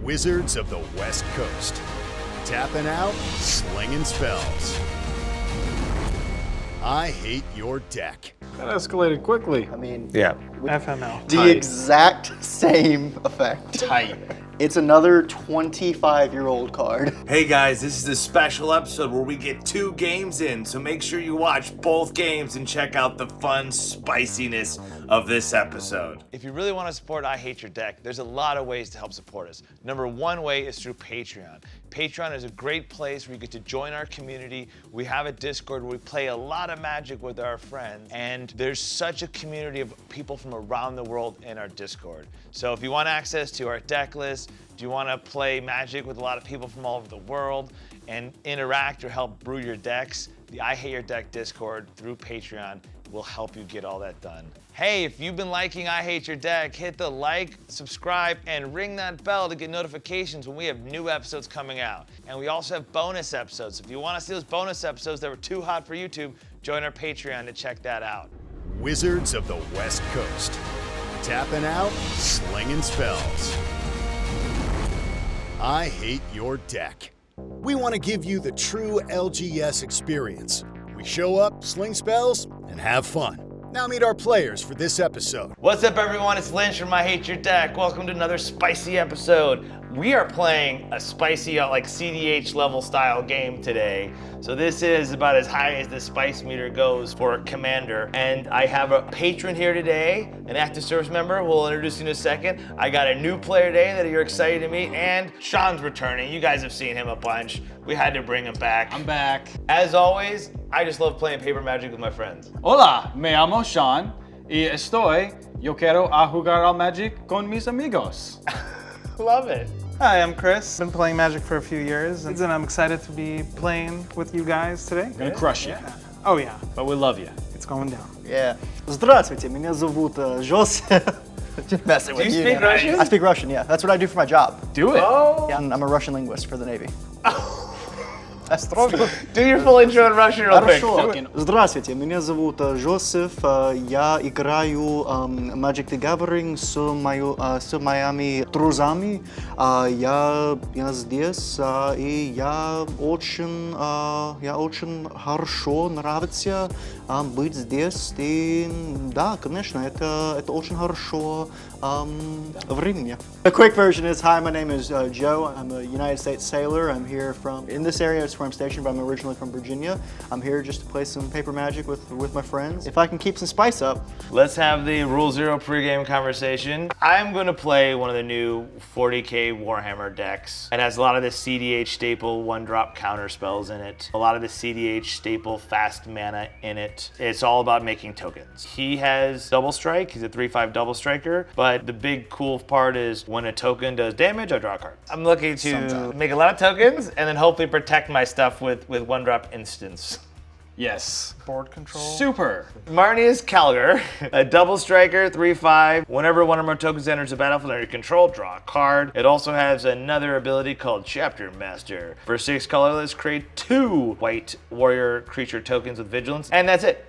Wizards of the West Coast. Tapping out, slinging spells. I hate your deck. That escalated quickly. I mean, Yeah. FML. the exact same effect. Tight. It's another 25-year-old card. Hey guys, this is a special episode where we get 2 games in, so make sure you watch both games and check out the fun spiciness of this episode. If you really want to support I Hate Your Deck, there's a lot of ways to help support us. Number one way is through Patreon. Patreon is a great place where you get to join our community. We have a Discord where we play a lot of Magic with our friends, and there's such a community of people from around the world in our Discord. So if you want access to our deck list, do you want to play Magic with a lot of people from all over the world and interact or help brew your decks, the I Hate Your Deck Discord through Patreon will help you get all that done. Hey, if you've been liking I Hate Your Deck, hit the like, subscribe, and ring that bell to get notifications when we have new episodes coming out. And we also have bonus episodes. If you want to see those bonus episodes that were too hot for YouTube, join our Patreon to check that out. Wizards of the West Coast. Tapping out, slinging spells. I hate your deck. We want to give you the true LGS experience. We show up, sling spells, and have fun. Now meet our players for this episode. What's up, everyone? It's Lynch from I Hate Your Deck. Welcome to another spicy episode. We are playing a spicy, like CDH level style game today. So this is about as high as the spice meter goes for a commander. And I have a patron here today, an active service member who we'll introduce you in a second. I got a new player today that you're excited to meet, and Sean's returning. You guys have seen him a bunch. We had to bring him back. I'm back. As always, I just love playing paper Magic with my friends. Hola, me llamo Sean y yo quiero a jugar al Magic con mis amigos. Love it. Hi, I'm Chris. Been playing Magic for a few years, and I'm excited to be playing with you guys today. Gonna crush you. Oh yeah, But we love you. it's going down. Yeah. Здравствуйте, меня зовут Joseph. Just messing with Do you you. speak Russian? I speak Russian, yeah. That's what I do for my job. Do it. Oh. Yeah, I'm a Russian linguist for the Navy. Do your full intro in Russian real quick. Хорошо. Здравствуйте, меня зовут Жозеф. Я играю Magic the Gathering с моими друзьями. Я здесь, и я очень хорошо нравится быть здесь. И да, конечно, это очень хорошо времени. The quick version is, hi, my name is Joe. I'm a United States sailor. I'm here in this area. It's where I'm stationed, but I'm originally from Virginia. I'm here just to play some paper Magic with my friends. If I can keep some spice up. Let's have the Rule Zero pregame conversation. I'm going to play one of the new 40k Warhammer decks. It has a lot of the CDH staple 1-drop counter spells in it. A lot of the CDH staple fast mana in it. It's all about making tokens. He has double strike. He's a 3/5 double striker. But the big cool part is when a token does damage, I draw a card. I'm looking to make a lot of tokens and then hopefully protect my stuff with 1-drop instants. Yes. Board control. Super. Marneus Calgar, a double striker, 3/5. Whenever one or more tokens enters the battlefield under your control, draw a card. It also has another ability called Chapter Master. For 6 colorless, create 2 white warrior creature tokens with vigilance, and that's it.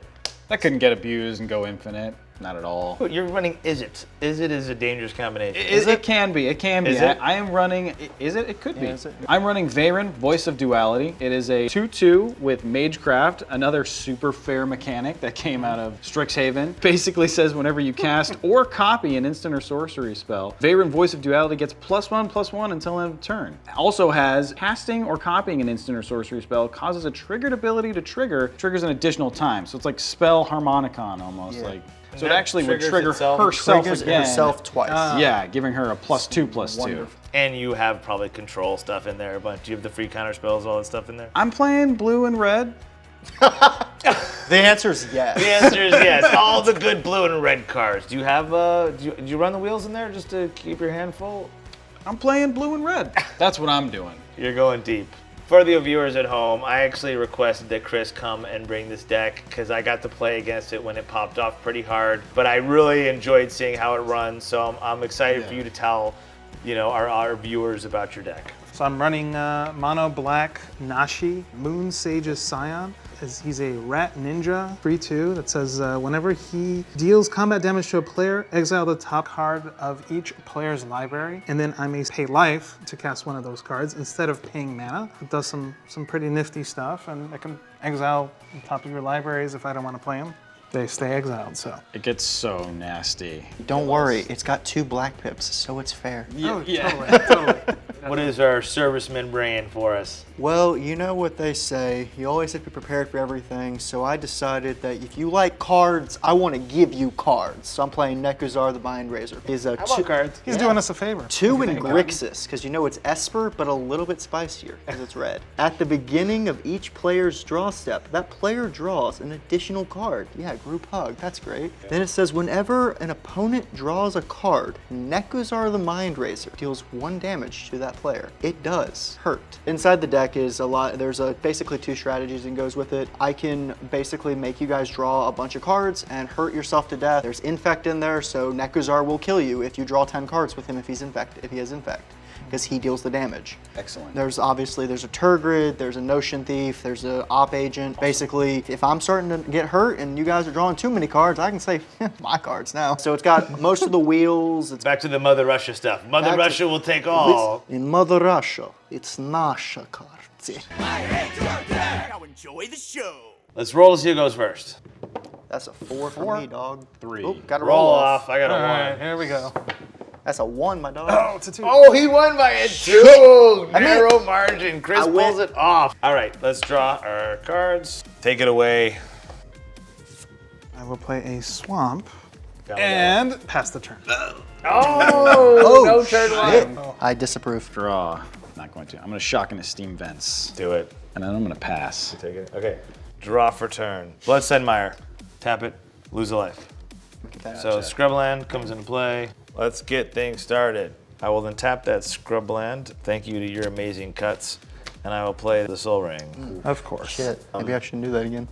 That couldn't get abused and go infinite. Not at all. You're running Izzet. Izzet is a dangerous combination. It can be. It can be. Is it? I am running. Is it? It could be. is it? I'm running Veyran, Voice of Duality. It is a 2/2 with Magecraft, another super fair mechanic that came out of Strixhaven. Basically says whenever you cast or copy an instant or sorcery spell, Veyran, Voice of Duality gets +1/+1 until end of turn. Also has casting or copying an instant or sorcery spell causes a triggered ability to triggers an additional time. So it's like spell harmonicon almost like. So it actually would trigger herself Triggers again. herself twice. Yeah, giving her a +2/+2. And you have probably control stuff in there, but do you have the free counter spells, all that stuff in there? I'm playing blue and red. The answer is yes. The answer is yes. All the good blue and red cards. Do you have, do you run the wheels in there just to keep your hand full? I'm playing blue and red. That's what I'm doing. You're going deep. For the viewers at home, I actually requested that Chris come and bring this deck because I got to play against it when it popped off pretty hard. But I really enjoyed seeing how it runs, so I'm excited for you to tell, our viewers about your deck. So I'm running mono black Nashi, Moon Sage's Scion. is he's a rat ninja, 3/2, that says whenever he deals combat damage to a player, exile the top card of each player's library, and then I may pay life to cast one of those cards instead of paying mana. It does some pretty nifty stuff, and I can exile the top of your libraries if I don't want to play them. They stay exiled, so. It gets so nasty. Don't worry, it's got 2 black pips, so it's fair. Totally. What is our serviceman bringing for us? Well, you know what they say. You always have to be prepared for everything. So I decided that if you like cards, I want to give you cards. So I'm playing Nekusar the Mind Razor. He's a cards. He's doing us a favor. 2 in Grixis, because you know it's Esper, but a little bit spicier, because it's red. At the beginning of each player's draw step, that player draws an additional card. Yeah, group hug, that's great. Then it says, whenever an opponent draws a card, Nekusar the Mind Razor deals 1 damage to that player. It does hurt. Inside the deck is a lot, there's basically 2 strategies that goes with it. I can basically make you guys draw a bunch of cards and hurt yourself to death. There's Infect in there, so Nekusar will kill you if you draw 10 cards with him if he has Infect, because he deals the damage. Excellent. There's a Turgid, there's a Notion Thief, there's a Op Agent. Basically, if I'm starting to get hurt and you guys are drawing too many cards, I can say, my cards now. So it's got most of the wheels. It's Back to the Mother Russia stuff. Mother Russia will take all. in Mother Russia, it's Nasha cards. Now enjoy the show. Let's roll to see who goes first. That's a 4 for me, dog. 3. Oh, gotta Roll off. I got a All 1. right, here we go. That's a 1, my dog. Oh, it's a 2. Oh, he won by a 2. Narrow margin. Chris I pulls went- it off. All right, let's draw our cards. Take it away. I will play a swamp Go. and pass the turn. Oh, no turn Shit. one. I disapprove. Draw. Not going to. I'm going to shock into Steam Vents. Do it. And then I'm going to pass. Take it. Okay. Draw for turn. Bloodsedmire. Tap it. Lose a life. So Scrubland comes into play. Let's get things started. I will then tap that Scrubland. Thank you to your amazing cuts. And I will play the Soul Ring. Of course. Shit, maybe I shouldn't do that again.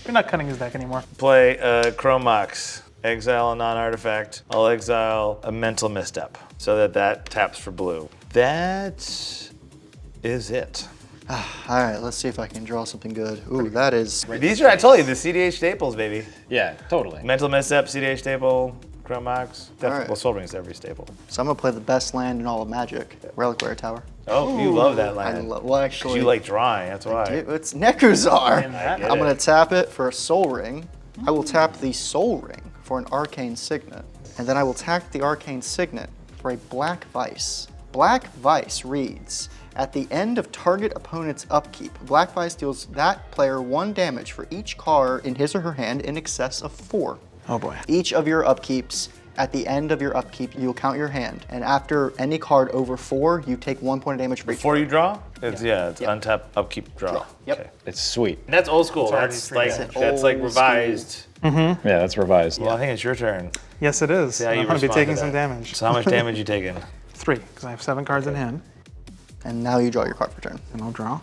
You're not cutting his deck anymore. Play Chromox. Exile a non-artifact. I'll exile a Mental Misstep so that taps for blue. That is it. All right, let's see if I can draw something good. Ooh, that is. These are, I told you, the CDH staples, baby. Yeah, totally. Mental Misstep, CDH staple, Chromox. right. Well, Soul Ring's every staple. So I'm gonna play the best land in all of Magic, Reliquary Tower. Oh, you love that I land. well, actually, You like drawing, that's why. it's Nekusar. I get I'm gonna it. tap it for a Soul Ring. I will tap the Soul Ring for an Arcane Signet, and then I will tap the Arcane Signet for a Black Vice. Black Vice reads, at the end of target opponent's upkeep, Black Vice deals that player 1 damage for each card in his or her hand in excess of 4. Oh boy. Each of your upkeeps, at the end of your upkeep, you'll count your hand, and after any card over 4, you take 1 point of damage for each. Before you draw? It's untap, upkeep, draw. Yep. Okay. It's sweet. And that's old school. already That's pretty like good. that's like Old revised. Yeah, that's revised. Well, I think it's your turn. Yes, it is. how you I'm going to be respond to taking that. some damage. So how much damage you taking? 3, because I have 7 cards in hand. And now you draw your card for turn. And I'll draw.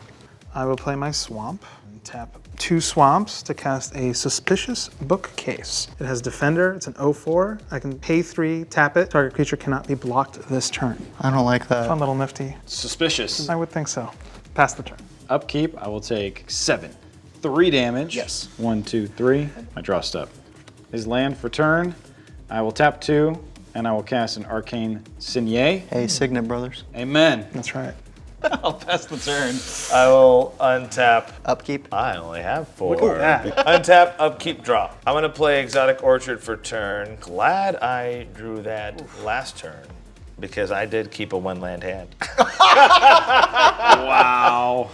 I will play my swamp and tap 2 swamps to cast a Suspicious Bookcase. It has Defender, it's an 0/4. I can pay 3, tap it. Target creature cannot be blocked this turn. I don't like that. Fun little nifty. Suspicious. I would think so. Pass the turn. Upkeep, I will take 7. 3 damage. Yes. 1, 2, 3. My draw step. His land for turn. I will tap 2, and I will cast an Arcane Signet. Hey, Signet Brothers. Amen. That's right. I'll pass the turn. I will untap. Upkeep. I only have 4. Look at that. Untap, upkeep, draw. I'm gonna play Exotic Orchard for turn. Glad I drew that last turn because I did keep a 1-land hand. Wow.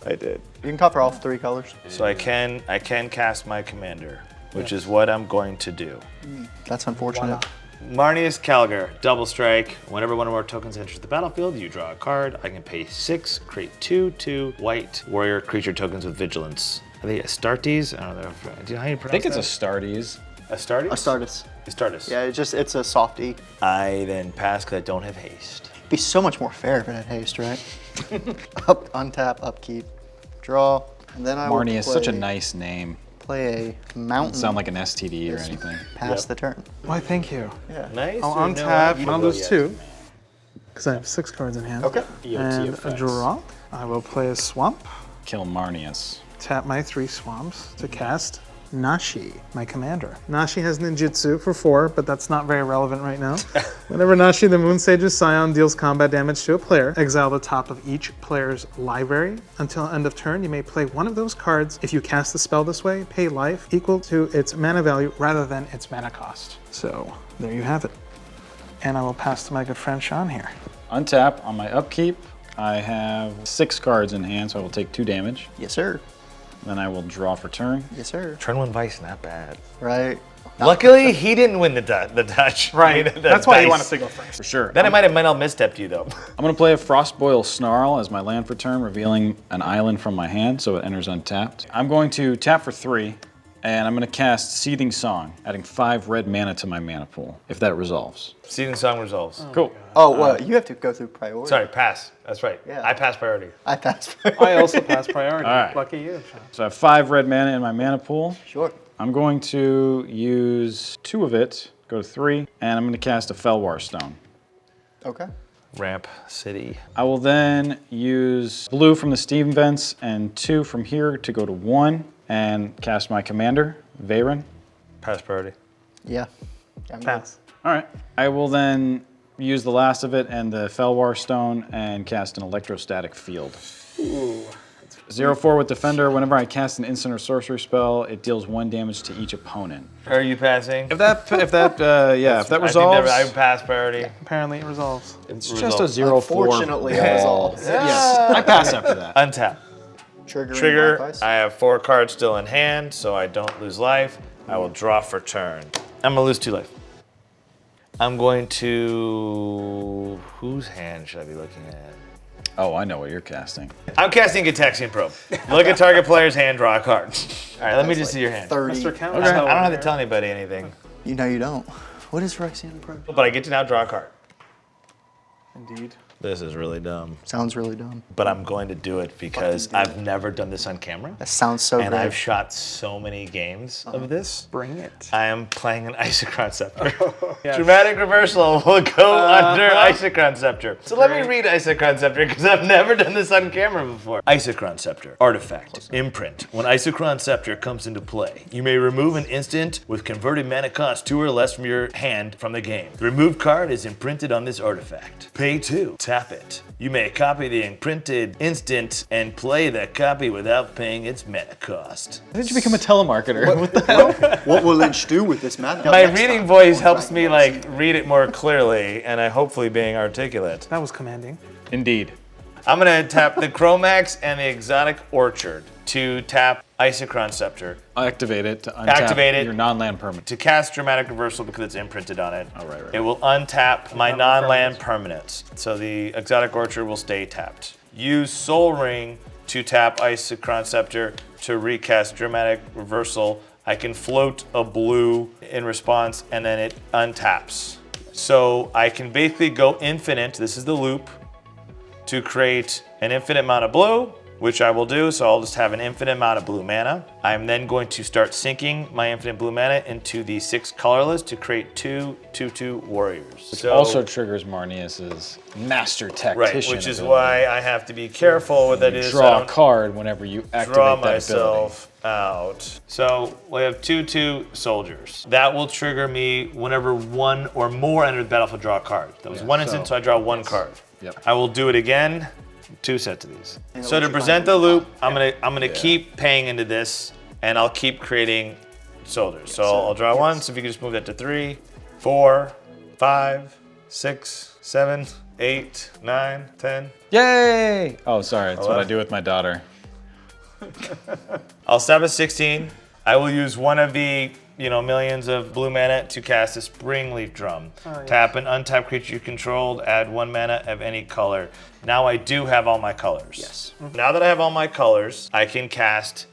I did. You can cover all 3 colors. So I can cast my commander, which is what I'm going to do. That's unfortunate. Marneus Calgar, double strike. Whenever one of our tokens enters the battlefield, you draw a card. I can pay 6, create 2 white warrior creature tokens with vigilance. Are they Astartes? I don't know. Do you know how you pronounce I think it's that? Astartes. Astartes? Astartes. Astartes. Yeah, it's a softie. I then pass because I don't have haste. It'd be so much more fair if it had haste, right? Untap, upkeep, draw, and then I will Marneus, such a play- nice name. Play a mountain. Doesn't sound like an STD or anything. Pass the turn. Why, thank you. Yeah. Nice. I'll or no? untap, You and I'll go lose yes. 2, because I have 6 cards in hand. Okay. And a effects. draw. I will play a swamp. kill Marneus. Tap my 3 swamps to cast Nashi, my commander. Nashi has ninjutsu for 4, but that's not very relevant right now. Whenever Nashi, the Moon Sage's Scion, deals combat damage to a player, exile the top of each player's library. Until end of turn, you may play one of those cards. If you cast the spell this way, pay life equal to its mana value rather than its mana cost. So, there you have it. And I will pass to my good friend Sean here. Untap on my upkeep. I have 6 cards in hand, so I will take 2 damage. Yes, sir. Then I will draw for turn. Yes, sir. Turn 1 Vice, not bad. Right. Luckily, he didn't win the touch. Right. The That's why you dice. want to go first. For sure. Then I might have misstepped you, though. I'm going to play a Frostboil Snarl as my land for turn, revealing an island from my hand, so it enters untapped. I'm going to tap for 3, and I'm going to cast Seething Song, adding 5 red mana to my mana pool, if that resolves. Seething Song resolves. Cool. Oh, well, you have to go through priority. Sorry, pass. That's right. Yeah. I pass priority. I passed. I also pass priority. All right. Lucky you, Sean. So I have 5 red mana in my mana pool. Sure. I'm going to use 2 of it, go to 3, and I'm going to cast a Felwar Stone. Okay. Ramp City. I will then use blue from the Steam Vents and 2 from here to go to 1 and cast my commander, Veyran. Pass priority. Yeah. I'm Pass. All right. I will then use the last of it and the Felwar Stone and cast an Electrostatic Field. Ooh. 0/4 with Defender. Whenever I cast an instant or sorcery spell, it deals 1 damage to each opponent. Are you passing? If that resolves, I pass priority. Apparently it resolves. it's just a 0/4. Unfortunately, it resolves. Yes, I pass after that. Untap. Trigger. I have 4 cards still in hand, so I don't lose life. I will draw for turn. I'm gonna lose 2 life. I'm going to... Whose hand should I be looking at? Oh, I know what you're casting. I'm casting Gitaxian Probe. Look at target player's hand, draw a card. All right, let me just see your hand. 30. Mr. Count. I don't have to tell anybody anything, You know you don't. What is Phyrexian Pro? but I get to now draw a card. Indeed. This is really dumb, Sounds really dumb. but I'm going to do it because Fucking do I've never done this on camera. That sounds so And great. I've shot so many games of this. Bring it. I am playing an Isochron Scepter. Yes. Dramatic Reversal will go under Isochron Scepter. So let me read Isochron Scepter because I've never done this on camera before. Isochron Scepter. Artifact. Imprint. When Isochron Scepter comes into play, you may remove an instant with converted mana cost 2 or less from your hand from the game. The removed card is imprinted on this artifact. Pay 2. Tap it. You may copy the imprinted instant and play that copy without paying its mana cost. How did you become a telemarketer? What the hell? What will Lynch do with this mana? My reading voice helps me read it more clearly, and I hopefully being articulate. That was commanding. Indeed. I'm gonna tap the Chromax and the Exotic Orchard to tap Isochron Scepter. Activate it to untap Activate it. your non-land permanent. To cast Dramatic Reversal because it's imprinted on it. Oh, right. It will untap my non-land permanents. So the Exotic Orchard will stay tapped. Use Soul Ring to tap Isochron Scepter to recast Dramatic Reversal. I can float a blue in response and then it untaps. So I can basically go infinite, this is the loop, to create an infinite amount of blue, which I will do, so I'll just have an infinite amount of blue mana. I'm then going to start sinking my infinite blue mana into the 6 colorless to create 2 2/2 warriors. Which also triggers Marneus's Master Tactician right, which is ability. why I have to be careful with that. You is draw I a card whenever you activate draw that myself out. So we have 2/2 soldiers. That will trigger me whenever 1 or more enter the battlefield, draw a card. That was 1 instant, so I draw 1 card. Yep. I will do it again. 2 sets of these. So to present the loop, I'm gonna keep paying into this, and I'll keep creating soldiers. So I'll draw 1. So if you could just move that to 3, 4, 5, 6, 7, 8, 9, 10. Yay! Oh, sorry. That's what I do with my daughter. I'll stop at 16. I will use one of the millions of blue mana to cast a Springleaf Drum. Tap an untapped creature you controlled, add 1 mana of any color. Now I do have all my colors. Yes. Now that I have all my colors, I can cast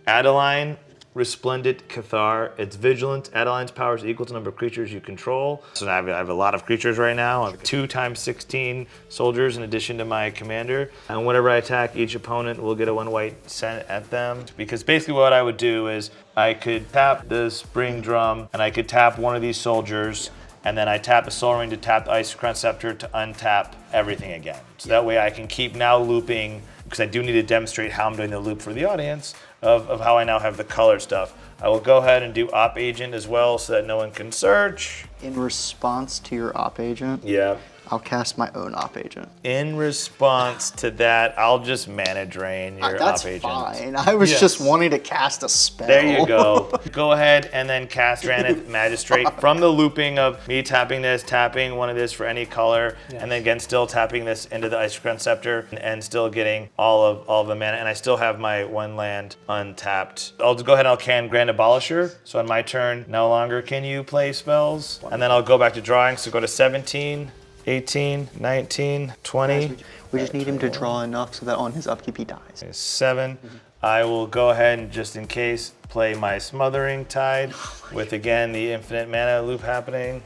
Adeline Resplendent Cathar. It's vigilant. Adeline's power is equal to the number of creatures you control. So now I have a lot of creatures right now. I have 2 times 16 soldiers in addition to my commander. And whenever I attack, each opponent will get a 1 white sent at them. Because basically what I would do is I could tap the Spring Drum and I could tap one of these soldiers. And then I tap the Soul Ring to tap the Isochron Scepter to untap everything again. So that way I can keep now looping because I do need to demonstrate how I'm doing the loop for the audience of how I now have the color stuff. I will go ahead and do op agent as well so that no one can search. In response to your op agent, Yeah. I'll cast my own op agent. In response to that, I'll just mana drain your That's op agent. fine. I was just wanting to cast a spell. There you go. Go ahead and then cast Draneth Magistrate from the looping of me tapping this, tapping one of this for any color, and then again still tapping this into the Ice Crown Scepter and still getting all of the mana. And I still have my one land untapped. I'll go ahead and I'll can Grand Abolisher. So on my turn, no longer can you play spells. And then I'll go back to drawing. So go to 17. 18, 19, 20. We just need him to draw enough so that on his upkeep he dies. 7. I will go ahead and just in case play my Smothering Tide with again the infinite mana loop happening.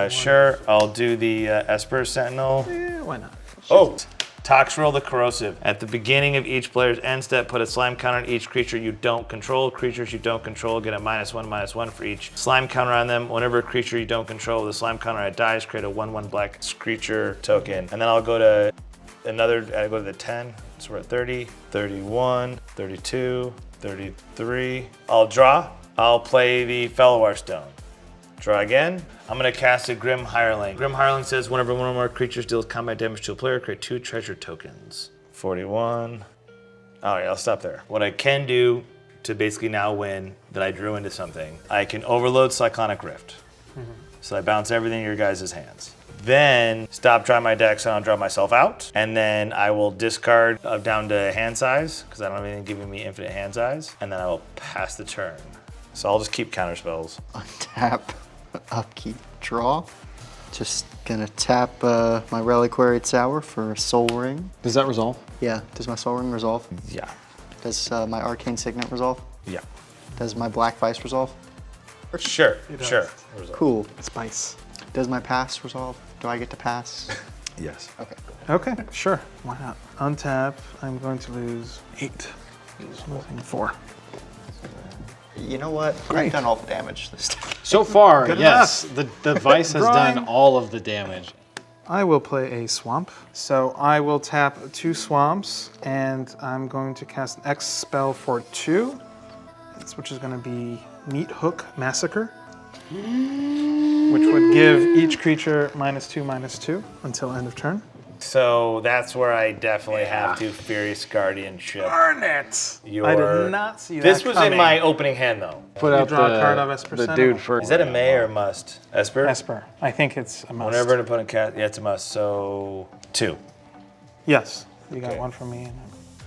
Sure, I'll do the Esper Sentinel. Yeah, why not? Oh, Toxrill the Corrosive. At the beginning of each player's end step, put a slime counter on each creature you don't control. Creatures you don't control get a -1/-1 for each slime counter on them. Whenever a creature you don't control with a slime counter dies, create a 1/1 black creature token. And then I'll go to I go to the 10. So we're at 30, 31, 32, 33. I'll draw. I'll play the Fellowar Stone. Draw again. I'm gonna cast a Grim Hireling. Grim Hireling says whenever one or more creatures deals combat damage to a player, create 2 treasure tokens. 41. All right, I'll stop there. What I can do to basically now win that I drew into something, I can overload Cyclonic Rift. So I bounce everything in your guys' hands. Then stop drawing my deck so I don't draw myself out. And then I will discard down to hand size because I don't have anything giving me infinite hand size. And then I will pass the turn. So I'll just keep counter spells. Untap, upkeep, draw. Just gonna tap my Reliquary Tower for a Soul Ring. Does that resolve? Yeah, does my Soul Ring resolve? Yeah. Does my Arcane Signet resolve? Yeah. Does my Black Vice resolve? Sure. Sure. Cool. Spice. Does my pass resolve? Do I get to pass? Yes. Okay. Okay, sure. Why not? Untap. I'm going to lose 8. Losing 4. You know what? I've done all the damage this time. So far, Good yes, the Vice has done Drawing. all of the damage. I will play a swamp. So I will tap 2 swamps, and I'm going to cast an X spell for 2, which is going to be Meat Hook Massacre, which would give each creature -2/-2 until end of turn. So that's where I definitely have to Furious Guardianship. Darn it! Your... I did not see that This was coming. in my opening hand though. Put out draw a card of Esper the Sentinel. dude first. Is that a may or a must? Esper? Esper. I think it's a must. Whenever an opponent cast, yeah, it's a must. So 2. Yes. You got Okay. one from me. And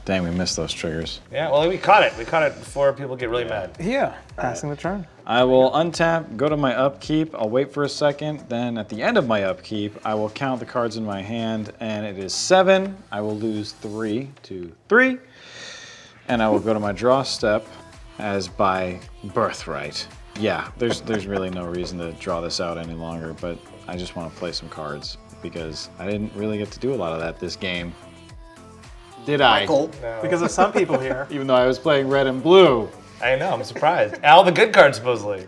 Dang, we missed those triggers. Yeah, well, we caught it. We caught it before people get really mad. yeah. Passing the turn. I will untap, go to my upkeep, I'll wait for a second, then at the end of my upkeep, I will count the cards in my hand, and it is 7. I will lose 3 to 3, and I will go to my draw step as by birthright. Yeah, there's really no reason to draw this out any longer, but I just want to play some cards because I didn't really get to do a lot of that this game. Did I? Because of some people here. Even though I was playing red and blue. I know, I'm surprised. All the good cards, supposedly.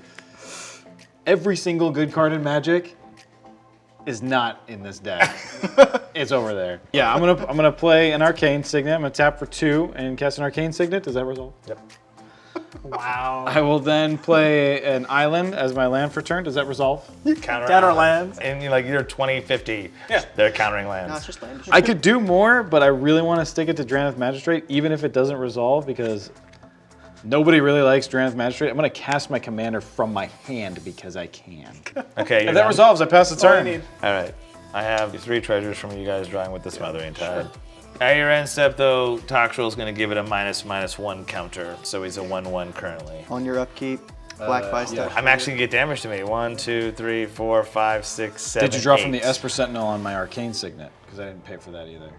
Every single good card in Magic is not in this deck. It's over there. Yeah, I'm gonna play an Arcane Signet. I'm gonna tap for 2 and cast an Arcane Signet. Does that resolve? Yep. Wow. I will then play an island as my land for turn. Does that resolve? Counter lands. And you're 20-50. Yeah. They're countering lands. No, it's just land. I could do more, but I really want to stick it to Draneth Magistrate, even if it doesn't resolve, because nobody really likes Draneth Magistrate. I'm gonna cast my commander from my hand because I can. Okay. If that resolves, I pass the turn. All right. I have 3 treasures from you guys drawing with the Smothering Tide. At your end step, though, Toxrill is going to give it a -1 counter, so he's a 1/1 currently. On your upkeep, Black Vice. yeah. I'm actually going to get damage to me. 1, 2, 3, 4, 5, 6, 7, Did you draw from 8, the Esper Sentinel on my Arcane Signet? Because I didn't pay for that either.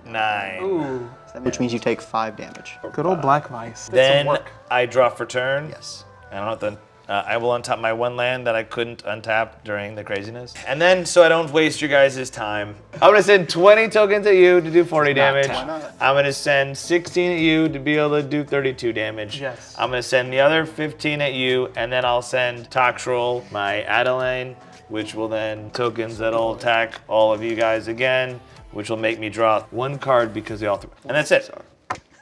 9. Ooh. Which means you take 5 damage. Good old Black Vice. Did Then some work. I draw for turn. Yes. I don't know what I will untap my 1 land that I couldn't untap during the craziness. And then, so I don't waste your guys' time, I'm going to send 20 tokens at you to do 40 damage. Why not? I'm going to send 16 at you to be able to do 32 damage. Yes. I'm going to send the other 15 at you, and then I'll send Toxrill, my Adelaine, which will then tokens that'll attack all of you guys again. which will make me draw 1 card because they all three. And that's it.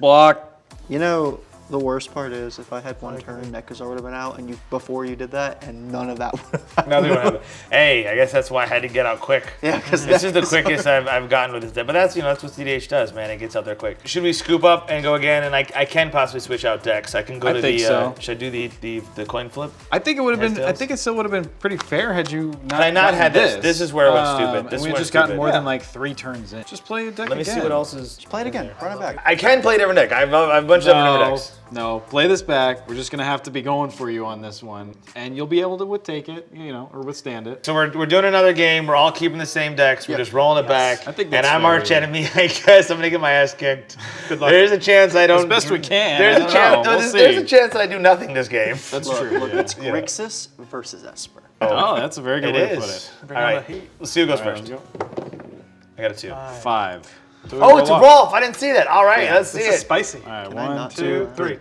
Block. You know, the worst part is if I had 1 turn, Nekusar would have been out, and before you did that, and none of that would have happened. Nothing would happen. Hey, I guess that's why I had to get out quick. Yeah, because This is the quickest I've gotten with this deck. But that's, that's what EDH does, man. It gets out there quick. Should we scoop up and go again? And I can possibly switch out decks. I can go to think the. so. Should I do the coin flip? I think it would have been. Heads, I think it still would have been pretty fair had you not. Had I not gotten had this. This is where it went stupid. This and we went just gotten stupid. more than like 3 turns in. Just play a deck Let me again. see what else is. Play it again. Run it back. I can play a different deck. I have a bunch of different decks. No, play this back. We're just gonna have to be going for you on this one, and you'll be able to take it, or withstand it. So we're doing another game. We're all keeping the same decks. We're just rolling it back. I think and that's I'm fair, arch yeah. enemy. I guess I'm gonna get my ass kicked. Good luck. There's a chance I don't. As best we can. There's I a don't chance. know. We'll There's see. a chance I do nothing this game. That's Look, true. look, yeah. it's Grixis versus Esper. Oh, that's a very good way It to put is. it. All right. Let's see who goes All right, first. let's go. I got a 2. 5. Oh, it's a Rolf. I didn't see that. All right, let's see This is it. spicy. All right, Can I 1, not 2, do 3.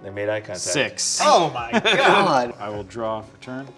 They made eye contact. 6. Oh my god. God. I will draw for turn.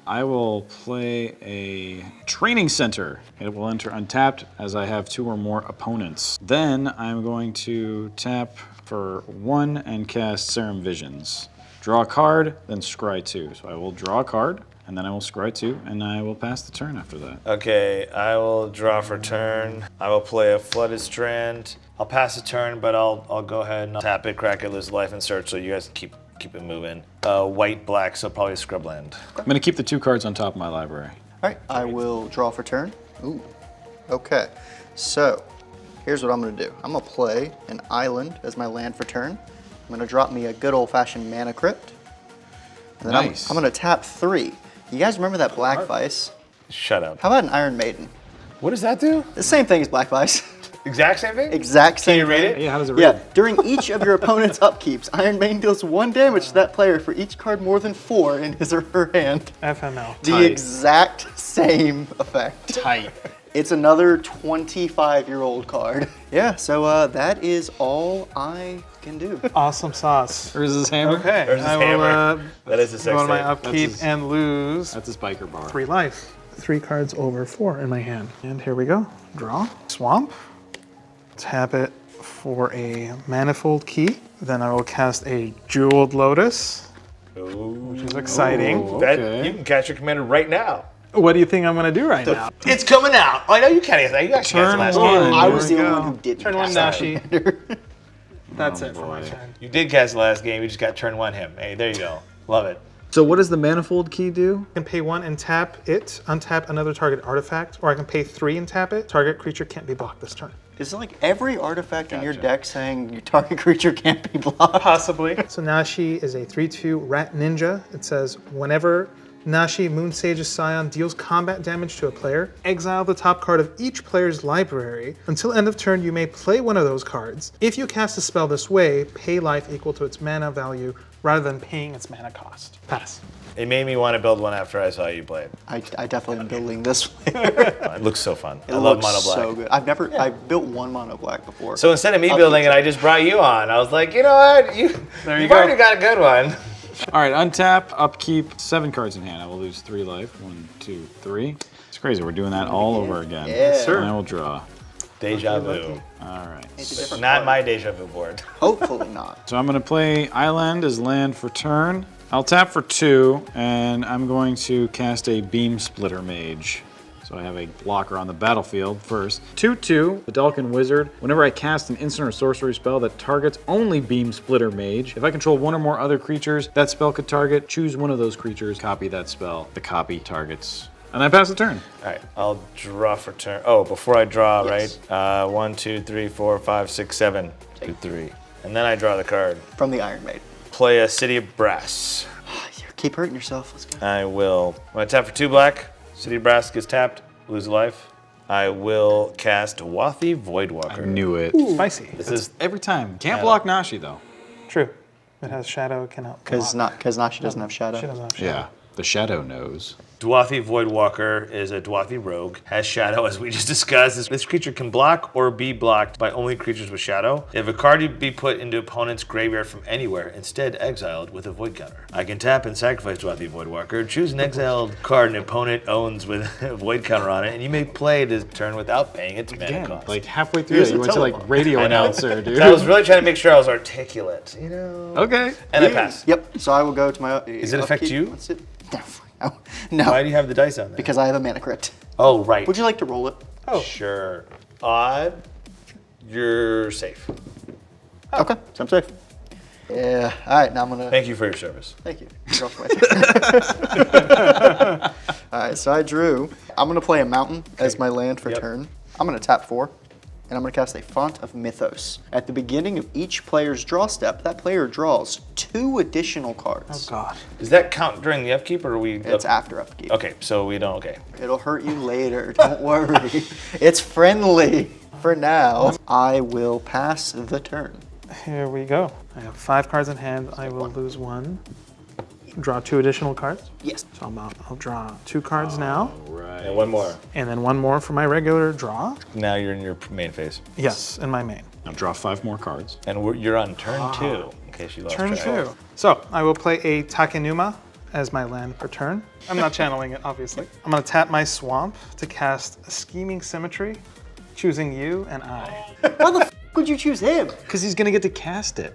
I will play a training center. It will enter untapped as I have 2 or more opponents. Then I'm going to tap for 1 and cast Serum Visions. Draw a card, then scry 2. So I will draw a card, and then I will scry 2, and I will pass the turn after that. Okay, I will draw for turn. I will play a Flooded Strand. I'll pass a turn, but I'll go ahead and tap it, crack it, lose life, and search. So you guys keep it moving. White, black, so probably Scrubland. I'm going to keep the 2 cards on top of my library. All right, I will draw for turn. Ooh. Okay, so here's what I'm gonna do. I'm gonna play an island as my land for turn. I'm gonna drop me a good old-fashioned mana crypt. And then Nice. I'm gonna tap 3. You guys remember that Black Vice? Shut up. How about an Iron Maiden? What does that do? The same thing as Black Vice. Exact same thing? Exact same Can you read thing. it? Yeah, how does it read? Yeah, during each of your opponent's upkeeps, Iron Maiden deals 1 damage to that player for each card more than 4 in his or her hand. FML. The Tight. exact same effect. Tight. It's another 25-year-old card. Yeah, so that is all I can do. Awesome sauce. Where's his hammer? Okay, There's his I will hammer. That is a sex go on my tape. upkeep his- and lose That's his biker bar. 3 life. 3 cards over 4 in my hand. And here we go. Draw. Swamp. Tap it for a manifold key. Then I will cast a Jeweled Lotus, which is exciting. Ooh. That, Okay. you can catch your commander right now. What do you think I'm going to do right now? It's coming out. Oh, I know you can't answer that. You actually Turn cast the last one. game. I Here was we the only go. one who didn't Turn 1 cast that Nashi. commander. That's Oh, it for my boy. turn. You did cast the last game. You just got turn 1 him. Hey, there you go. Love it. So what does the manifold key do? I can pay 1 and tap it, untap another target artifact, or I can pay 3 and tap it. Target creature can't be blocked this turn. Is it like every artifact in your Gotcha. deck saying your target creature can't be blocked? Possibly. So Nashi is a 3/2 rat ninja. It says whenever Nashi, Moonsage's Scion, deals combat damage to a player, exile the top card of each player's library. Until end of turn, you may play one of those cards. If you cast a spell this way, pay life equal to its mana value rather than paying its mana cost. Pass. It made me want to build one after I saw you play it. I definitely am building this way. It looks so fun. It I love looks mono black. so good. I've built 1 mono black before. So instead of me I'll building keep it, I just brought you on. I was like, you know what? You've you already go. got a good one. All right, untap, upkeep, 7 cards in hand. I will lose 3 life. 1, 2, 3. It's crazy. We're doing that all over again. Yes, sir. And I will draw. Deja vu. All right. It's a different Not card. my deja vu board. Hopefully not. So I'm going to play Island as land for turn. I'll tap for 2, and I'm going to cast a Beam Splitter Mage. So I have a blocker on the battlefield first. 2/2, the Dalkin Wizard. Whenever I cast an instant or sorcery spell that targets only Beam Splitter Mage, if I control 1 or more other creatures that spell could target, choose one of those creatures, copy that spell. The copy targets. And I pass the turn. All right, I'll draw for turn. Oh, before I draw, Yes. right? 1, 2, 3, 4, 5, 6, 7. 2, 3. And then I draw the card. From the Iron Maiden. Play a City of Brass. Keep hurting yourself. Let's go. I will. When I tap for 2 black, City of Brass gets tapped, lose a life. I will cast Wathi Voidwalker. Knew it. Spicy. This is Every time. Can't block Nashi, though. True. It has shadow, cannot Because block. Nashi doesn't have shadow. She doesn't have shadow. Yeah. The shadow knows. Dwathy Voidwalker is a Dwathy rogue, has shadow as we just discussed. This creature can block or be blocked by only creatures with shadow. If a card you be put into opponent's graveyard from anywhere, instead exiled with a void counter. I can tap and sacrifice Dwathy Voidwalker, choose an exiled card an opponent owns with a void counter on it, and you may play this turn without paying its mana Again, cost. like halfway through, you went to like radio announcer, dude. I was really trying to make sure I was articulate, you know? Okay. And I pass. Yep. So I will go to my. Does it affect you? What's it? No. No. Why do you have the dice on there? Because I have a mana crypt. Oh, right. Would you like to roll it? Oh. Sure. Odd. You're safe. Okay. So I'm safe. Yeah. All right. Now I'm gonna. Thank you for your service. Thank you. You're off my turn. All right. So I drew. I'm gonna play a mountain as my land for turn. I'm gonna tap 4. And I'm going to cast a Font of Mythos. At the beginning of each player's draw step, that player draws 2 additional cards. Oh God. Does that count during the upkeep, or are we? It's after upkeep. Okay, so we don't. Okay. It'll hurt you later. Don't worry. It's friendly. For now, I will pass the turn. Here we go. I have 5 cards in hand. I will lose 1. Draw 2 additional cards. Yes. So I'll draw 2 cards now, Right. And one more. and then 1 more for my regular draw. Now you're in your main phase, Yes, in my main. Now draw 5 more cards. and you're on turn 2. In case you lost Turn track. 2. So I will play a Takenuma as my land per turn. I'm not channeling it, obviously. I'm going to tap my swamp to cast Scheming Symmetry, choosing you and I. Why the f would you choose him? Because he's gonna get to cast it.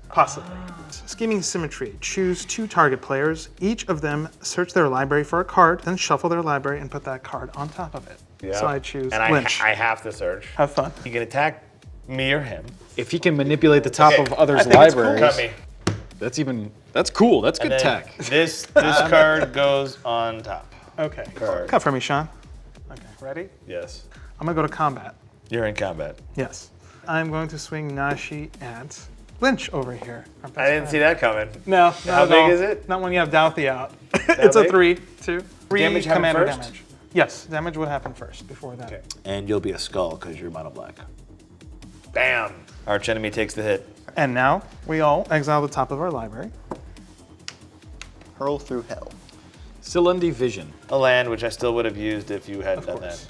Possibly. Scheming Symmetry. Choose 2 target players. Each of them search their library for a card, then shuffle their library and put that card on top of it. Yeah. So I choose And Lynch. I have to search. Have fun. You can attack me or him. If he can manipulate the top Okay, of others' I think it's cool. libraries, Cut me. that's cool. That's And good then tech. This card goes on top. Okay. Card. Cut for me, Sean. Okay, ready? Yes. I'm going to go to combat. You're in combat. Yes. I'm going to swing Nashi at Lynch over here. I didn't see that coming. No, not How at big all. is it? Not when you have Douthie out. It's a big? 3/2. 3 Damage happen commander first? damage. Yes, damage would happen first before that. Okay. And you'll be a skull because you're mono black. Bam. Arch enemy takes the hit. And now we all exile the top of our library. Hurl through hell. Silundi Vision. A land which I still would have used if you hadn't done that.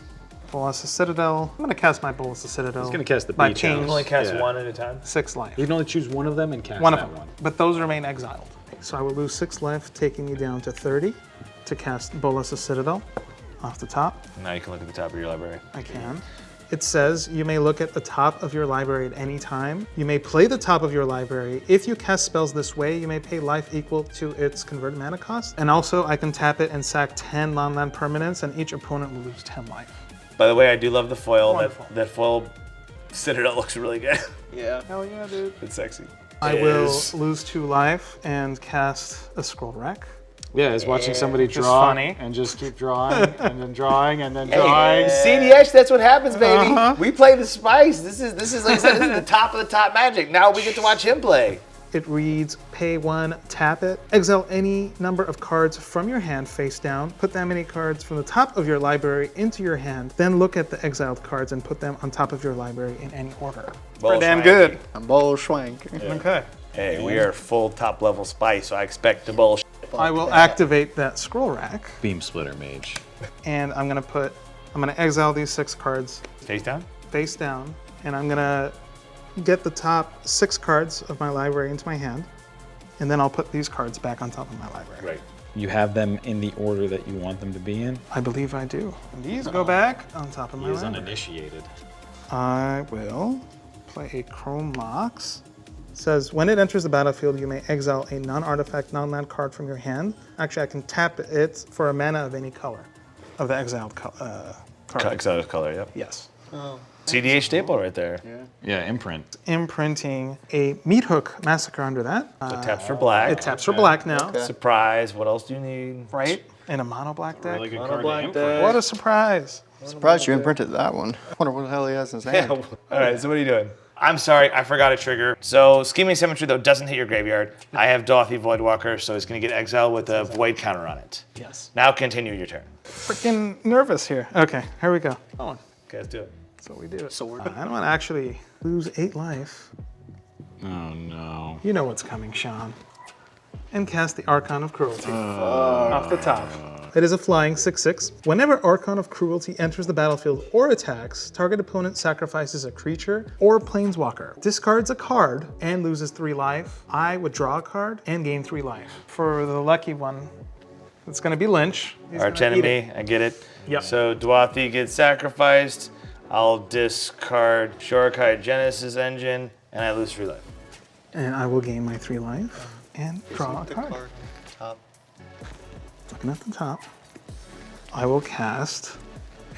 Bolas Citadel. I'm going to cast my Bolas Citadel. He's gonna cast the by beach ping house. You can only cast Yeah. one at a time. 6 life. You can only choose one of them and cast One of that them. one. But those remain exiled. So I will lose 6 life, taking me down to 30 to cast Bolas Citadel off the top. Now you can look at the top of your library. I can. It says you may look at the top of your library at any time. You may play the top of your library. If you cast spells this way, you may pay life equal to its converted mana cost. And also, I can tap it and sack 10 non-land permanents, and each opponent will lose 10 life. By the way, I do love the foil. Wonderful. That foil Citadel looks really good. Yeah. Hell yeah, dude. It's sexy. I will lose 2 life and cast a Scroll Wreck. Yeah, it's watching somebody Just draw funny. and just keep drawing and then drawing and then drawing. CDH, that's what happens, baby. We play the spice. This is like I said, this is the top of the top magic. Now we get to watch him play. It reads, pay 1, tap it, exile any number of cards from your hand face down, put that many cards from the top of your library into your hand, then look at the exiled cards and put them on top of your library in any order. Bull damn swanky. good. I'm Bull Schwank. Okay. Hey, we are full top level spice, so I expect the bull. I will activate that Scroll Rack, Beam Splitter Mage. and I'm gonna exile these 6 cards Face down? face down, and I'm gonna get the top 6 cards of my library into my hand, and then I'll put these cards back on top of my library. Right. You have them in the order that you want them to be in. I believe I do. And these go back on top of my He is library. uninitiated. I will play a Chrome Mox. It says, when it enters the battlefield, you may exile a non-artifact, non-land card from your hand. Actually, I can tap it for a mana of any color of the exiled card. Exotic color, yep. Yes. CDH staple right there. Yeah, imprint. Imprinting a Meat Hook Massacre under that. So taps for black. It taps for black now, Surprise. What else do you need? right? In a mono black deck. Really good Mono card to black imprint. What a surprise. Surprised you imprinted that one. I wonder what the hell he has in his hand. All right, so what are you doing? I'm sorry, I forgot a trigger. So Scheming Symmetry, though, doesn't hit your graveyard. I have Dauthi Voidwalker, so it's going to get exiled with a void counter on it. Yes. Now continue your turn. Freaking nervous here. Okay, here we go. Okay, let's do it. So we do it. Sword. I don't want to actually lose 8 life. Oh no. You know what's coming, Sean. and cast the Archon of Cruelty off the top. It is a flying 6/6. Whenever Archon of Cruelty enters the battlefield or attacks, target opponent sacrifices a creature or planeswalker, discards a card, and loses 3 life. I would draw a card and gain 3 life. For the lucky one, it's going to be Lynch. He's Arch gonna eat enemy, it. I get it. Yep. So Dwathi gets sacrificed. I'll discard Shorikai Genesis Engine, and I lose 3 life. And I will gain my 3 life and draw a card. Top. Looking at the top, I will cast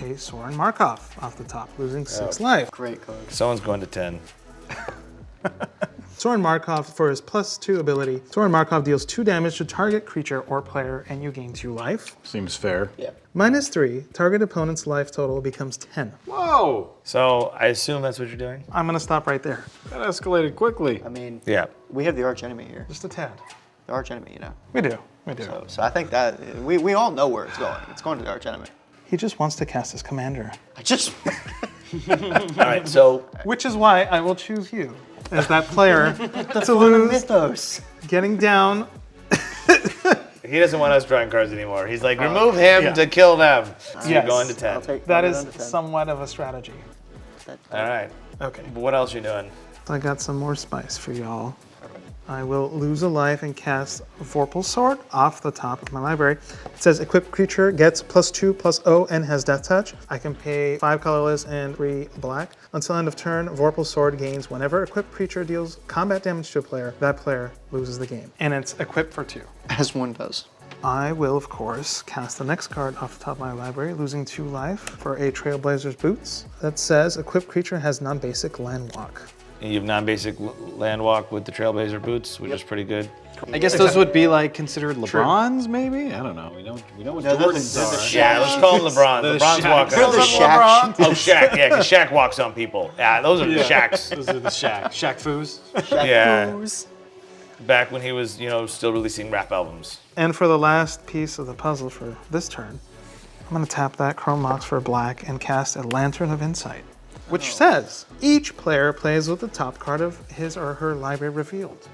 a Sorin Markov off the top, losing 6 life. Great card. Someone's going to 10. Sorin Markov, for his +2 ability, Sorin Markov deals 2 damage to target creature or player, and you gain 2 life. Seems fair. Yeah. -3, target opponent's life total becomes 10. Whoa! So I assume that's what you're doing? I'm gonna stop right there. That escalated quickly. I mean, Yeah. we have the arch enemy here. Just a tad. The arch enemy, you know. We do. So I think that we all know where it's going. It's going to the arch enemy. He just wants to cast his commander. I just All right, so Which is why I will choose you as that player to lose, mythos. getting down. he doesn't want us drawing cards anymore. He's like, remove him to kill them. So you're Yes. going to 10. I'll take That one is down to 10. somewhat of a strategy. All right. Okay. But what else you doing? I got some more spice for y'all. I will lose a life and cast Vorpal Sword off the top of my library. It says equipped creature gets +2/+0 and has death touch. I can pay 5 colorless and 3 black. Until end of turn, Vorpal Sword gains whenever equipped creature deals combat damage to a player, that player loses the game. And it's equipped for 2. As one does. I will, of course, cast the next card off the top of my library, losing 2 life for a Trailblazer's Boots. That says equipped creature has non-basic land walk. And you have non-basic land walk with the Trailblazer boots, which is pretty good. I guess those would be like considered LeBrons, maybe? I don't know. We know what No, Jordans those are are. Yeah, let's call them LeBrons. LeBrons walk They're on the people. Shaq. Oh, Shaq, yeah, because Shaq walks on people. Yeah, those are the Shaqs. Those are the Shaq Foos. Yeah. Back when he was, still releasing rap albums. And for the last piece of the puzzle for this turn, I'm going to tap that Chrome Mox for black and cast a Lantern of Insight, which says each player plays with the top card of his or her library revealed.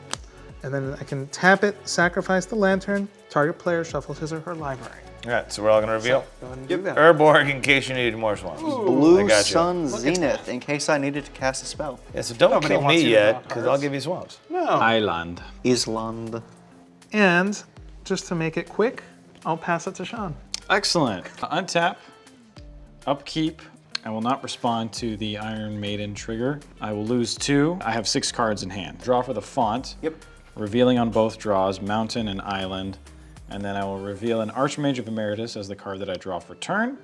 And then I can tap it, sacrifice the lantern, target player shuffles his or her library. All right, so we're all going to reveal. Go ahead and do that. Urborg, in case you needed more swamps. I Blue got you. Sun Zenith, in case I needed to cast a spell. Yeah, so don't Nobody kill wants me you to draw yet, because I'll cards. give you swamps. No. Island. Island. And just to make it quick, I'll pass it to Sean. Excellent. Untap, upkeep. I will not respond to the Iron Maiden trigger. I will lose 2. I have 6 cards in hand. Draw for the font. Yep. Revealing on both draws, Mountain and Island. And then I will reveal an Archmage of Emeritus as the card that I draw for turn.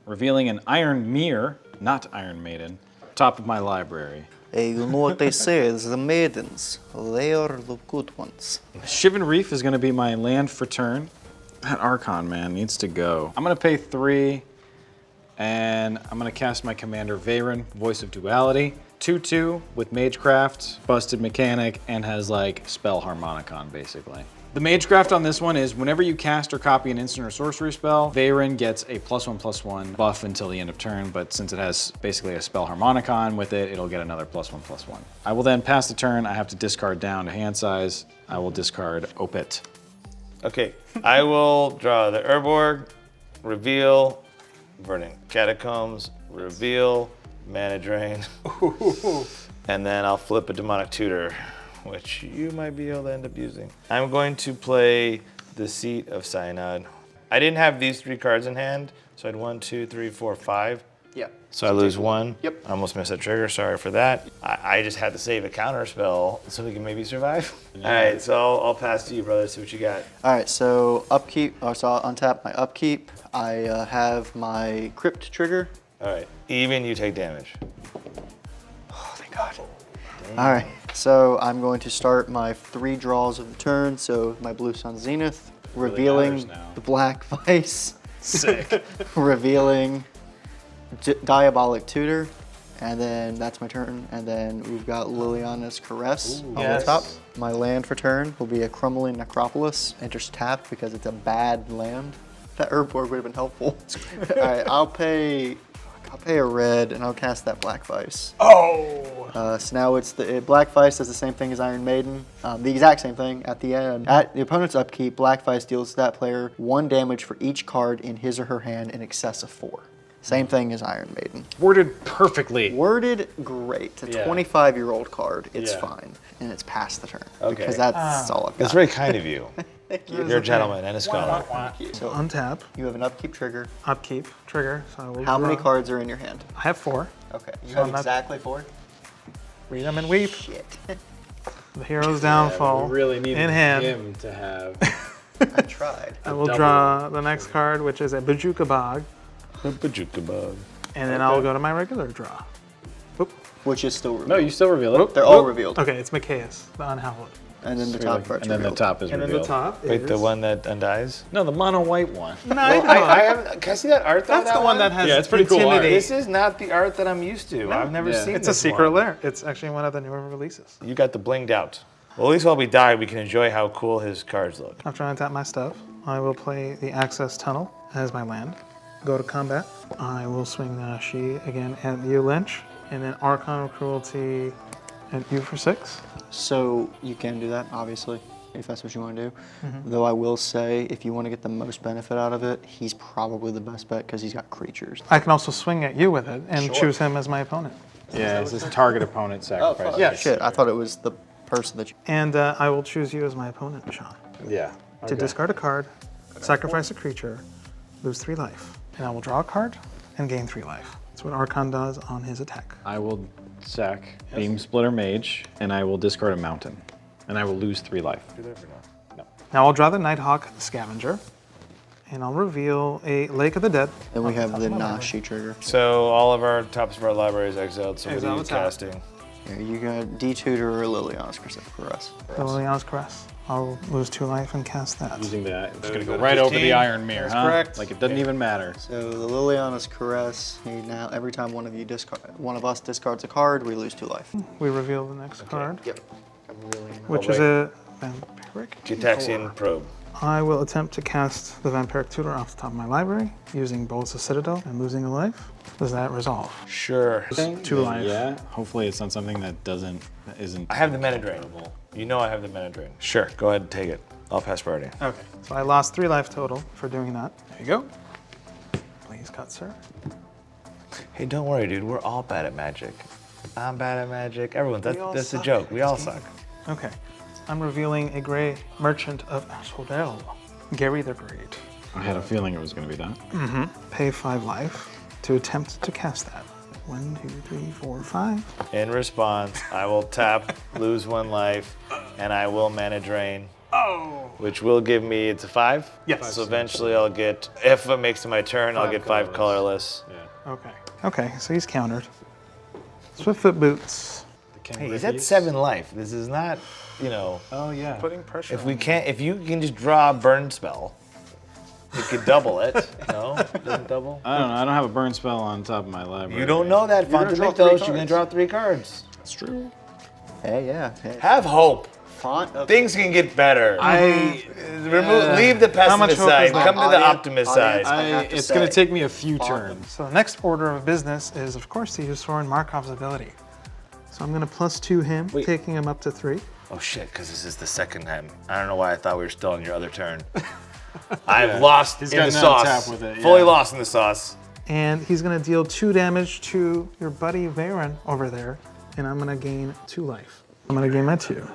Revealing an Iron Mirror, not Iron Maiden, top of my library. Hey, you know what they say, it's the maidens. They are the good ones. Shivan Reef is going to be my land for turn. That Archon, man, needs to go. I'm going to pay 3, and I'm going to cast my commander Veyran, Voice of Duality. 2/2 with Magecraft, busted mechanic, and has like spell Harmonicon, basically. The Magecraft on this one is whenever you cast or copy an instant or sorcery spell, Veyran gets a +1/+1 buff until the end of turn, but since it has basically a spell Harmonicon with it, it'll get another +1/+1. I will then pass the turn. I have to discard down to hand size. I will discard Opet. Okay, I will draw the Urborg, reveal, Verdant Catacombs, reveal, Mana Drain, and then I'll flip a Demonic Tutor, which you might be able to end up using. I'm going to play the Seat of Cyanide. I didn't have these 3 cards in hand, so I had 1, 2, 3, 4, 5. Yeah. So I lose 1. Yep. I almost missed that trigger, sorry for that. I just had to save a counter spell so we can maybe survive. All right, so I'll pass to you, brother, see what you got. All right, so upkeep, so I'll untap my upkeep. I have my crypt trigger. All right, even you take damage. Oh, thank God. All right, so I'm going to start my 3 draws of the turn. So my Blue Sun Zenith, revealing matters now. the Black Vice, Sick. revealing Diabolic Tutor, and then that's my turn. And then we've got Liliana's Caress on yes. the top. My land for turn will be a Crumbling Necropolis. Enters tapped because it's a bad land. That Urborg would have been helpful. All right, I'll pay I'll pay a red and I'll cast that Black Vice. Oh! So now it's the Black Vice does the same thing as Iron Maiden, the exact same thing. At the end, at the opponent's upkeep, Black Vice deals that player 1 damage for each card in his or her hand in excess of 4. Same thing as Iron Maiden. Worded perfectly. Worded great. It's a 25-year-old card. It's fine, and it's past the turn because that's all I've got. That's very kind of you. Thank you. You're a gentleman and a scholar. So Untap, you have an upkeep trigger. upkeep, trigger. So I will How many draw. cards are in your hand? I have 4. Okay, you So have I'm not- exactly 4. Read them and weep. Shit. The hero's downfall. We really need in hand. him to have. I tried. I will double. draw the next card, which is a Bajuka Bog, and then I'll go to my regular draw. Oop. Which is still revealed. No, you still reveal it. They're all revealed. Okay, it's Micaeus, the Unhallowed. And then the top part's And then the revealed. top is And then revealed. the top Wait, is... the one that undies? No, the mono white one. No, I haven't. Can I see that art? that's the one that has Yeah, it's pretty cool art. Intimidate. This is not the art that I'm used to. I've never seen It's a this secret one. lair. It's actually one of the newer releases. You got the blinged out. Well, at least while we die, we can enjoy how cool his cards look. After I untap my stuff, I will play the Access Tunnel as my land. Go to combat. I will swing Nashi again at you, Lynch, and then Archon of Cruelty at you for 6. So you can do that, obviously, if that's what you want to do. Though I will say, if you want to get the most benefit out of it, he's probably the best bet because he's got creatures. I can also swing at you with it and choose him as my opponent. Yeah, it's this target opponent sacrifice. Yeah. Shit, I thought it was the person that you... And I will choose you as my opponent, Sean. Yeah. To discard a card, sacrifice a creature, lose 3 life. And I will draw a card and gain 3 life. That's what Archon does on his attack. I will sack Beam Splitter Mage, and I will discard a mountain, and I will lose 3 life. Now I'll draw the Nighthawk Scavenger, and I'll reveal a Lake of the Dead. Then we have the Nashi trigger. So all of our tops of our library is exiled. So what Exile are you the top. casting? Here, you got D-Tutor or Liliana's Caress. The Liliana's Caress. I'll lose 2 life and cast that. Using that, it's gonna we go go to right over 15. the Iron Mirror, huh? correct. Like it doesn't even matter. So the Liliana's Caress, now every time one of us discards a card, we lose 2 life. We reveal the next card, Yep. which is a Vampiric. Gitaxian probe. I will attempt to cast the Vampiric Tutor off the top of my library using Bolts of Citadel and losing a life. Does that resolve? Sure. 2 life. Yeah. Hopefully it's not something that isn't. I have the mana drain. You know I have the mana drain. Sure. Go ahead and take it. I'll pass priority. Okay. So I lost 3 life total for doing that. There you go. Please cut, sir. Hey, don't worry, dude. We're all bad at magic. I'm bad at magic. Everyone. That's all the suck joke. at We this all game. suck. Okay. I'm revealing a Grey Merchant of Asphodel, Gary the Great. I had a feeling it was gonna be that. Pay 5 life to attempt to cast that. 1, 2, 3, 4, 5. In response, I will tap, lose 1 life, and I will mana drain. Oh. Which will give me, it's a 5? Yes. So eventually I'll get, if it makes it my turn, I'll get 5 colorless. Okay. Okay, so he's countered. Swiftfoot Boots. Hey, he's at 7 life. This is not, you know, Oh yeah. Putting pressure if you can just draw a burn spell, you could double it. No? Doesn't double? I don't know. I don't have a burn spell on top of my library. You don't know that, gonna draw Fontamictos. 3 You're going to cards. draw 3 cards. That's true. Hey, yeah. Hey. Have hope. Font of Things can get better. I Leave the How much pessimist hope side. is that? Come to the Audience- optimist side. audience, I have to It's gonna say, take me a few turns. So the next order of business is, of course, to use Soren Markov's ability. So I'm going to +2 him, taking him up to 3. Oh shit, because this is the second time. I don't know why I thought we were still on your other turn. I've lost in the gotten out of sauce. tap with it, Fully yeah. lost in the sauce. And he's going to deal 2 damage to your buddy Veyran over there. And I'm going to gain 2 life. I'm going to gain that to you.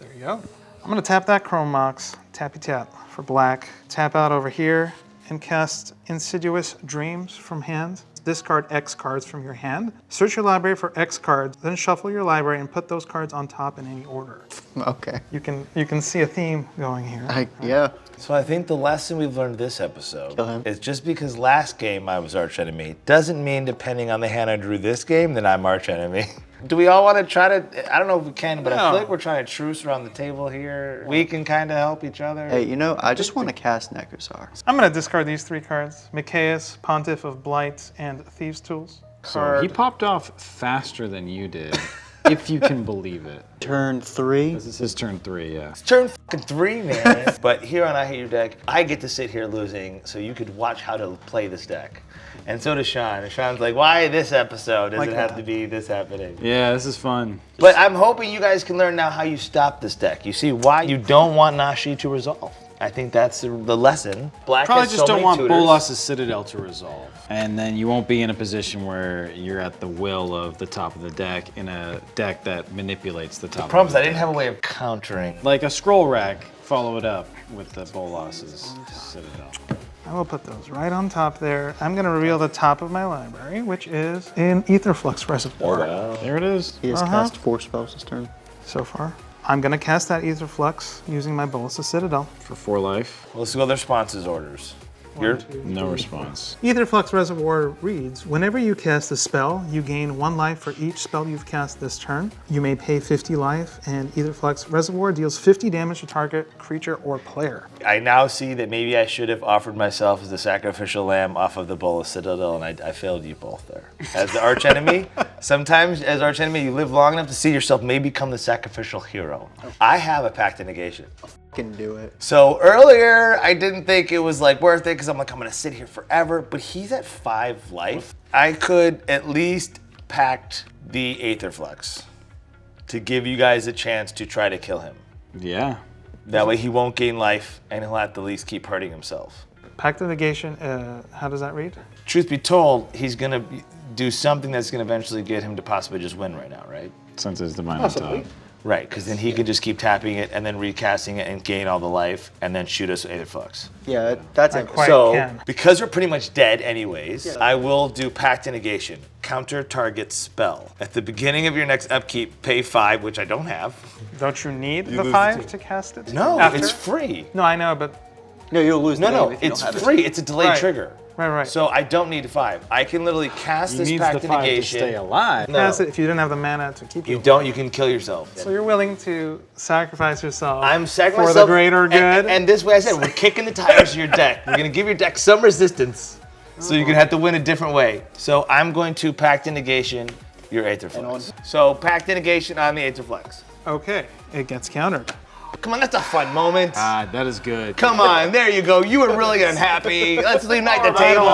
There you go. I'm going to tap that Chrome Mox, tappy tap for black. Tap out over here and cast Insidious Dreams from hand. Discard X cards from your hand. Search your library for X cards, then shuffle your library and put those cards on top in any order. Okay. You can see a theme going here. Yeah. So I think the lesson we've learned this episode Kill him. is just because last game I was arch enemy doesn't mean depending on the hand I drew this game that I'm arch enemy. Do we all want to try to? I don't know if we can, but I feel like we're trying to truce around the table here. We can kind of help each other. Hey, you know, I just want to cast Nekusar. I'm going to discard these 3 cards. Micaeus, Pontiff of Blight, and Thieves' Tools. So he popped off faster than you did. If you can believe it. Turn 3. This is turn 3, yeah. It's turn fucking 3, man. But here on I Hate Your Deck, I get to sit here losing, so you could watch how to play this deck. And so does Sean. And Sean's like, why this episode? Does it have to be this happening? Yeah, this is fun. But I'm hoping you guys can learn now how you stop this deck. You see why you don't want Nashi to resolve. I think that's the lesson. Black Probably has just so don't many want tutors. Bolas's Citadel to resolve. And then you won't be in a position where you're at the will of the top of the deck in a deck that manipulates the top The problem of is the I didn't deck. have a way of countering. Like a scroll rack, follow it up with the Bolas's Citadel. I will put those right on top there. I'm going to reveal the top of my library, which is an Aetherflux Reservoir There it is. He has cast 4 spells this turn. so far. I'm going to cast that Aetherflux using my Bolas' Citadel. For 4 life. Let's go with the responses orders. No response. Aetherflux Reservoir reads, whenever you cast a spell, you gain 1 life for each spell you've cast this turn. You may pay 50 life, and Aetherflux Reservoir deals 50 damage to target creature or player. I now see that maybe I should have offered myself as the sacrificial lamb off of the Bolas Citadel, and I failed you both there. As the archenemy, sometimes as archenemy, you live long enough to see yourself maybe become the sacrificial hero. I have a Pact of Negation. Can do it. So earlier, I didn't think it was like worth it because I'm like, I'm gonna sit here forever, but he's at 5 life. I could at least pact the Aetherflux to give you guys a chance to try to kill him. Yeah. That way he won't gain life and he'll at the least keep hurting himself. Pact of Negation, how does that read? Truth be told, he's gonna do something that's gonna eventually get him to possibly just win right now, right? Since it's divine on top. Right, because then he could just keep tapping it and then recasting it and gain all the life and then shoot us with Aetherflux. Yeah, that's it. Quite So, can. because we're pretty much dead anyways, I will do Pact of Negation. Counter target spell. At the beginning of your next upkeep, pay 5, which I don't have. Don't you need the lose 5 the to cast it? No, After? it's free. No, I know, but No, you'll lose the No, game if you it's don't have free. It's a delayed Right. trigger. right. So I don't need 5. I can literally cast He this needs Pact the of 5 to Negation. stay alive. No, cast it if you didn't have the mana to keep you you. don't. You can kill yourself. So you're willing to sacrifice yourself I'm sacrificing for myself, the greater good? And this way I said, we're kicking the tires of your deck. We're gonna give your deck some resistance, so you're gonna have to win a different way. So I'm going to Pact of Negation your Aetherflux. So Pact of Negation on the Aetherflux. Okay, it gets countered. Come on, that's a fun moment. Ah, that is good. Come on, there you go. You were really unhappy. Let's unite the table.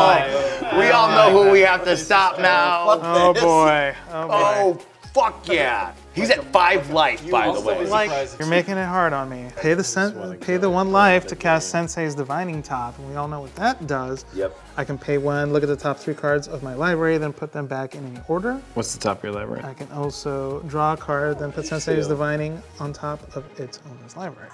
We all know who we have to stop now. Oh boy. Oh boy. Oh, fuck yeah. He's at 5 life, by the way. You're making it hard on me. Pay the 1 life to cast Sensei's Divining Top, and we all know what that does. Yep. I can pay 1, look at the top 3 cards of my library, then put them back in any order. What's the top of your library? I can also draw a card, then put Sensei's Divining on top of its owner's library.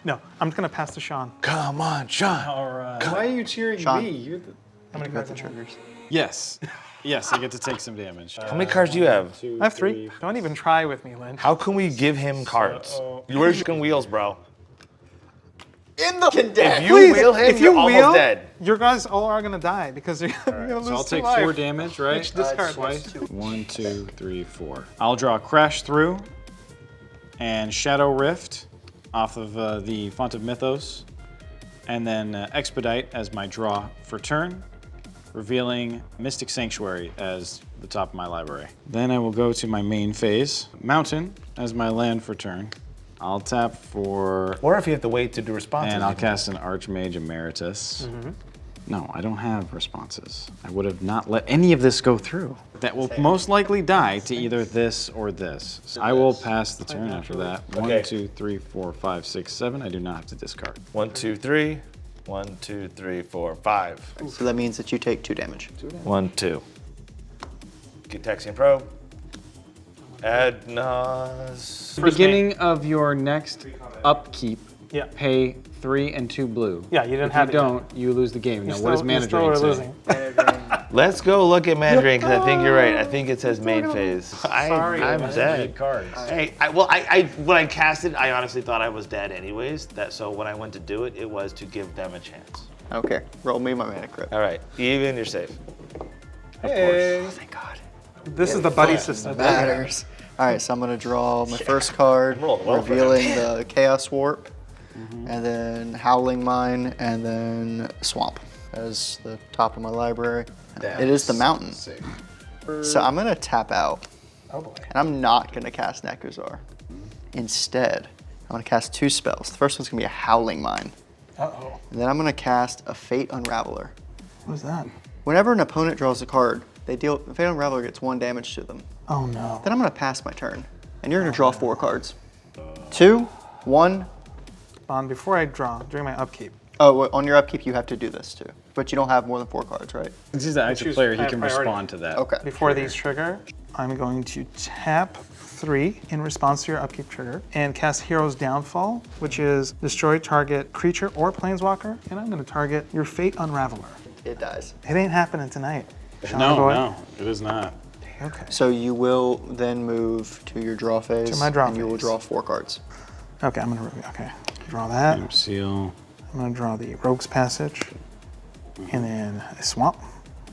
No, I'm just gonna pass to Sean. Come on, Sean. All right. Why are you cheering Sean. me? You're the... How many got cards the do I have? triggers. Yes. Yes, I get to take some damage. How many cards do you have? I have 3. Don't even try with me, Lynn. How can we give him cards? Where's your wheels, bro? In the If you wheel him, if you you're wheel, almost dead. your guys all are gonna die because you're gonna lose So I'll 2 take life. 4 damage, right? Each discard. Twice. 1, 2, 3, 4. I'll draw Crash Through and Shadow Rift off of the Font of Mythos, and then Expedite as my draw for turn, revealing Mystic Sanctuary as the top of my library. Then I will go to my main phase, Mountain as my land for turn. I'll tap for, Or if you have to wait to do responses. and I'll cast an Archmage Emeritus. No, I don't have responses. I would have not let any of this go through. That will most likely die to either this or this. So I will pass the turn after that. Okay. 1, 2, 3, 4, 5, 6, 7. I do not have to discard. 1, 2, 3. 1, 2, 3, 4, 5. So that means that you take 2 damage. 1, 2. Get Texian Probe. Adnas. Beginning of your next upkeep, Yeah. pay 3 and 2 blue. Yeah, you didn't If have you it. don't, you lose the game. Now, You what does still- Mana you still Drain are say? losing. Let's go look at Mana Drain, because I think you're right. I think it says main phase. Sorry, I'm man. dead. Cards. Hey, when I cast it, I honestly thought I was dead anyways. So when I went to do it, it was to give them a chance. Okay, roll me my mana crypt. All right, even you're safe. Oh, thank God. This is the buddy system. Matters. All right, so I'm gonna draw my first card, Roll well for revealing the Chaos Warp, and then Howling Mine, and then Swamp as the top of my library. It is the Mountain. So I'm gonna tap out. Oh boy. And I'm not gonna cast Nekusar. Instead, I'm gonna cast 2 spells. The first one's gonna be a Howling Mine. Uh-oh. And then I'm gonna cast a Fate Unraveler. What is that? Whenever an opponent draws a card, Fate Unraveler gets 1 damage to them. Oh no. Then I'm gonna pass my turn. And you're gonna draw 4 cards. 2, 1. Before I draw, during my upkeep. Oh, well, on your upkeep you have to do this too. But you don't have more than 4 cards, right? Since he's the active choose player, he high can priority. respond to that. Okay. Before these trigger, I'm going to tap 3 in response to your upkeep trigger and cast Hero's Downfall, which is destroy target creature or planeswalker, and I'm going to target your Fate Unraveler. It dies. It ain't happening tonight. Sean No, boy. no, it is not. Okay. So you will then move to your draw phase. To my draw and you will phase. draw 4 cards. Okay, I'm gonna draw that. Seal. I'm gonna draw the Rogue's Passage, and then a Swamp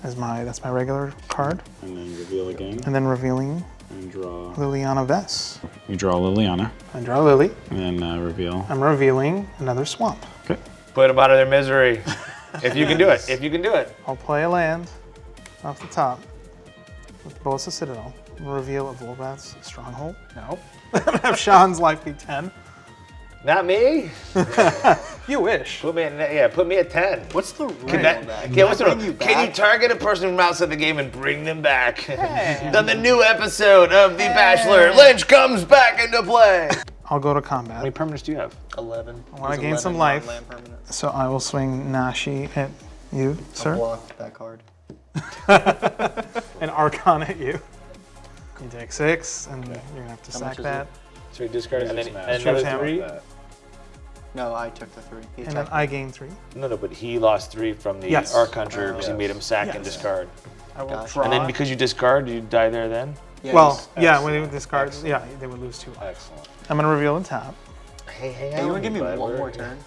as that's my regular card, And then reveal again. and then revealing And draw. Liliana Vess. You draw Liliana. I draw Lily. And then reveal. I'm revealing another Swamp. Okay. Put them out of their misery. If you can do it. If you can do it. I'll play a land off the top with Bolas of Citadel. Reveal a Volvath's Stronghold. No. I'm gonna have Sean's life be 10. Not me. You wish. Put me at 10. What's the rule Can on that, that? yeah, what's the Bring rule? you Can you back? target a person from outside the game and bring them back? On the new episode of The Bachelor, Lynch comes back into play. I'll go to combat. How many permanents do you have? 11. I want to There's gain some 11 life, non-land permanents. so I will swing Nashi at you, sir, Block that card. and Archon at you. You take 6, and you're gonna have to How sack much is that. So we discard it and then Smash. another Choose 3? No, I took the 3. He And then attacked I gain 3. No, but he lost 3 from the Yes. Archon trigger because he made him sack and Yes. discard. I will Gotcha. draw. And then because you discard, you die there then? Yeah, well, he's- yeah, when they discard, yeah, they would lose 2 life. Excellent. I'm gonna reveal the top. Hey, hang Hey, you wanna give me one more turn?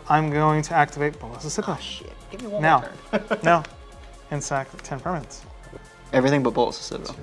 I'm going to activate Bolas of Citadel. Shit. Give me one Now. more turn. No. And sack 10 permanents. Everything but Bolas of Citadel.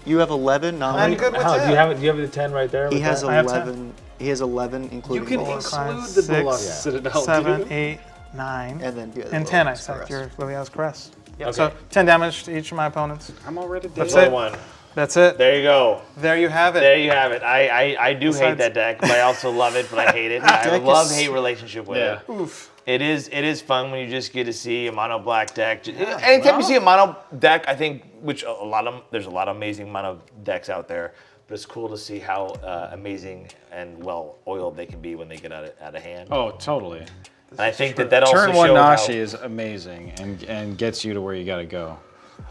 You have 11 non I'm good with How, that. do you have the 10 right there? He with has that? I have 10. 11. He has 11, including Bolas. 5, exclude the Bolas 6, Citadel, 7, dude. 8, 9, And then and 10. I Bolas sacked Caress. your Liliana's Caress. Okay. So 10 damage to each of my opponents. I'm already dead. That's Another it. one. That's it. There you go. There you have it. There you have it. I do hate Besides- that deck, but I also love it, but I hate it. I have a Deck is- love-hate relationship with Yeah. it. Oof. It is fun when you just get to see a mono black deck. Anytime you see a mono deck, I think there's a lot of amazing mono decks out there, but it's cool to see how amazing and well oiled they can be when they get out of hand. Oh, totally. And I think that also Turn 1 shows Nashi how, is amazing and gets you to where you gotta go.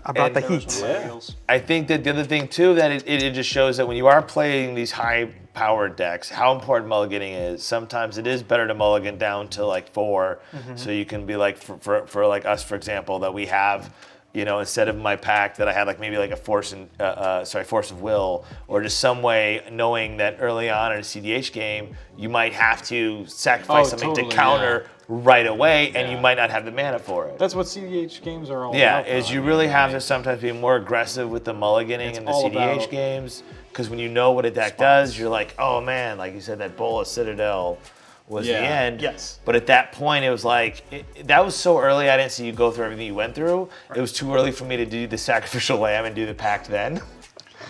I brought the And- heat. I think that the other thing too, that it just shows that when you are playing these high powered decks, how important mulliganing is. Sometimes it is better to mulligan down to like 4, so you can be like, for like us, for example, that we have, you know, instead of my pack that I had like maybe like a force of will, or just some way knowing that early on in a CDH game, you might have to sacrifice something totally, to counter right away, and you might not have the mana for it. That's what CDH games are all Yeah, about. is though. you I mean, really have to sometimes be more aggressive with the mulliganing It's in the all CDH about games, because when you know what a deck does, you're like, oh man, like you said, that Bolas Citadel was the Yeah. end. Yes. But at that point, it was like, that was so early, I didn't see you go through everything you went through. It was too early for me to do the sacrificial lamb and do the pact then.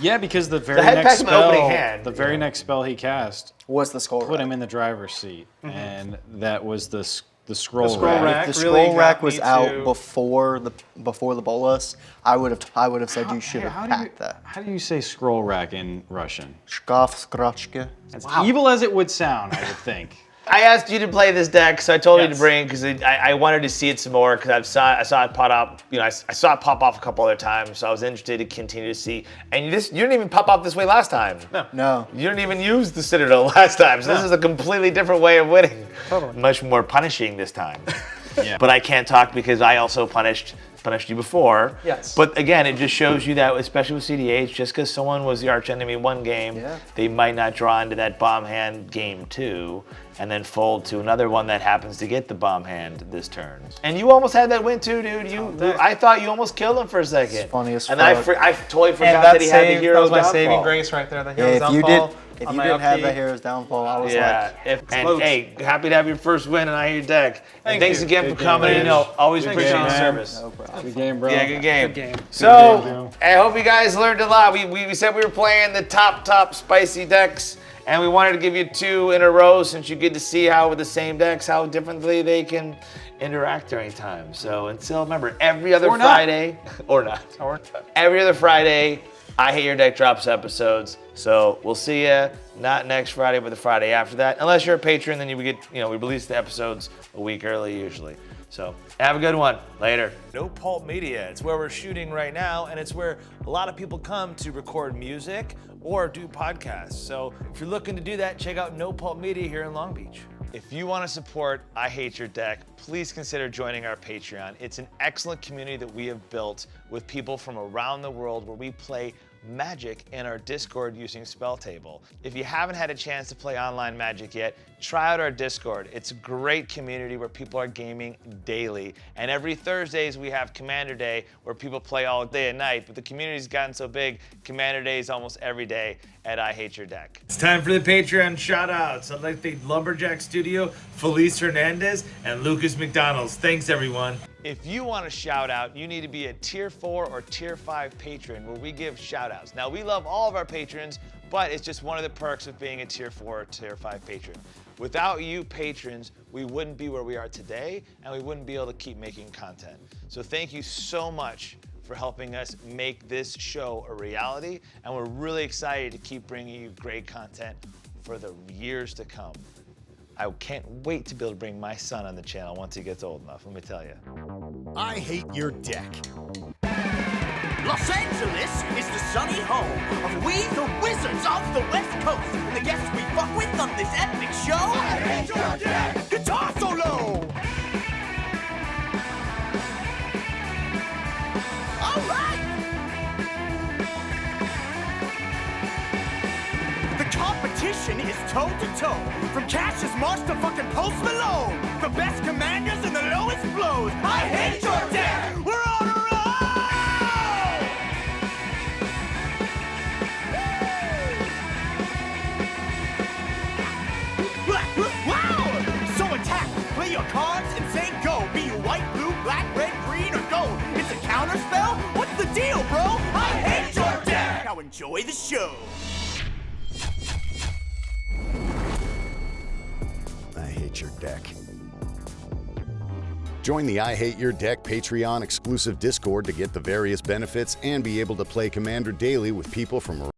Yeah, because the very had next packed my opening spell, hand, the very next spell he cast What's the skull put rack? him in the driver's seat, and that was the scroll scroll rack. rack. If the really scroll rack got was me out to- before the Bolas, I would have said you should Hey, have packed that. How do you say scroll rack in Russian? Shkaf skrachke. As evil as it would sound, I would think. I asked you to play this deck, so I told you to Yes. bring it because I wanted to see it some more because I saw it pop up. You know, I saw it pop off a couple other times, so I was interested to continue to see. And you didn't even pop off this way last time. No. You didn't even use the Citadel last time, so this is a completely different way of winning. Totally. Much more punishing this time. Yeah. But I can't talk because I also punished you before. Yes. But again, it just shows you that, especially with CDH, just because someone was the arch enemy one game, Yeah. they might not draw into that bomb hand game 2. and then fold to another one that happens to get the bomb hand this turn. And you almost had that win too, dude. I thought you almost killed him for a second. It's funny as and then fuck. I totally forgot that he had the hero that was my downfall. saving grace right there. The Yeah, hero's downfall. if on you my didn't have LP. that hero's downfall, I was Yeah, like, and hey, happy to have your first win, and I hear your deck. And thanks you. again Good for game, coming. man. You know, always Good appreciate game, your man. service. no problem. Good game, bro. Yeah, good game. Good game. So, I hope you guys learned a lot. We said we were playing the top spicy decks, and we wanted to give you 2 in a row since you get to see how with the same decks, how differently they can interact during time. So until, remember, every other Or not. Friday, or not, every other Friday, I Hate Your Deck drops episodes. So we'll see ya, not next Friday, but the Friday after that. Unless you're a patron, then you get, we release the episodes a week early usually. So have a good one. Later. No Pulp Media. It's where we're shooting right now, and it's where a lot of people come to record music or do podcasts. So if you're looking to do that, check out No Pulp Media here in Long Beach. If you want to support I Hate Your Deck, please consider joining our Patreon. It's an excellent community that we have built with people from around the world where we play Magic in our Discord using Spell Table. If you haven't had a chance to play online Magic yet, try out our Discord. It's a great community where people are gaming daily. And every Thursdays we have Commander Day where people play all day and night, but the community's gotten so big, Commander Day is almost every day at I Hate Your Deck. It's time for the Patreon shout-outs. I'd like to thank Lumberjack Studio, Felice Hernandez, and Lucas McDonald's. Thanks, everyone. If you want a shout out, you need to be a tier 4 or tier 5 patron where we give shout outs. Now, we love all of our patrons, but it's just one of the perks of being a tier 4 or tier 5 patron. Without you patrons, we wouldn't be where we are today, and we wouldn't be able to keep making content. So thank you so much for helping us make this show a reality, and we're really excited to keep bringing you great content for the years to come. I can't wait to be able to bring my son on the channel once he gets old enough, let me tell you. I Hate Your Deck. Los Angeles is the sunny home of we, the Wizards of the West Coast. And the guests we fuck with on this epic show. I Hate Your Deck! Guitar solo! All right! The competition is toe-to-toe. From Cassius Marsh to fucking Post Malone. The best commanders and the lowest blows. I hate your deck! We're on a roll! Wow! So attack, play your cards, and say go. Be you white, blue, black, red, green, or gold. It's a counter spell? What's the deal, bro? I hate your deck! Now enjoy the show. I Hate Your Deck. Join the I Hate Your Deck Patreon exclusive Discord to get the various benefits and be able to play Commander daily with people from